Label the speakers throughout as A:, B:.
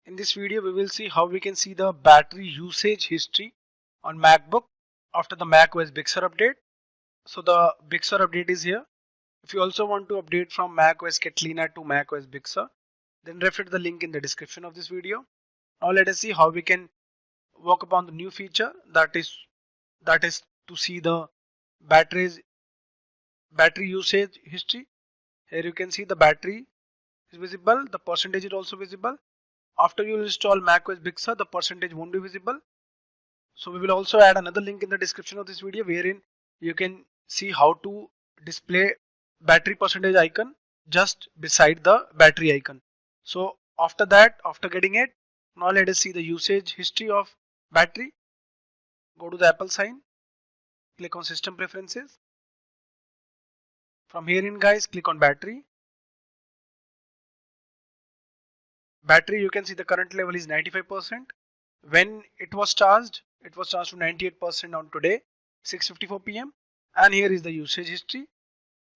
A: In this video, we will see how we can see the battery usage history on MacBook after the macOS Big Sur update. So the Big Sur update is here. If you also want to update from macOS Catalina to macOS Big Sur, then refer to the link in the description of this video. Now let us see how we can work upon the new feature that is to see the battery usage history. Here you can see the battery is visible, the percentage is also visible. After you install macOS Big Sur, the percentage won't be visible. So we will also add another link in the description of this video wherein you can see how to display battery percentage icon just beside the battery icon. So after getting it, now let us see the usage history of battery. Go to the Apple sign, click on system preferences. From here in guys, click on battery. Battery, you can see the current level is 95%. When it was charged to 98% on today 6:54 p.m. and here is the usage history.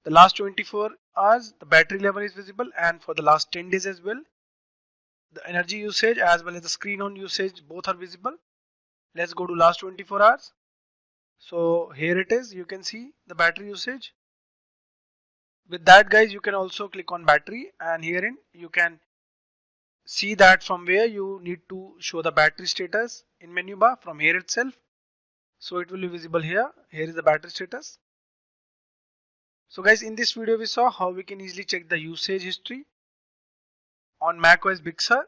A: The last 24 hours the battery level is visible, and for the last 10 days as well the energy usage as well as the screen on usage both are visible. Let's go to last 24 hours. So here it is, you can see the battery usage. With that guys, you can also click on battery, and herein you can see that from where you need to show the battery status in menu bar from here itself. So it will be visible here. Here is the battery status. So guys, in this video we saw how we can easily check the usage history on macOS Big Sur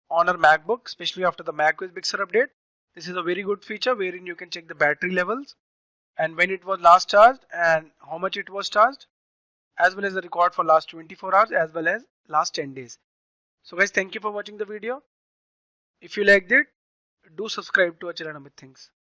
A: on our MacBook, especially after the macOS Big Sur update. This is a very good feature wherein you can check the battery levels and when it was last charged and how much it was charged, as well as the record for last 24 hours as well as last 10 days. So guys, thank you for watching the video. If you liked it, do subscribe to our channel Amit Things.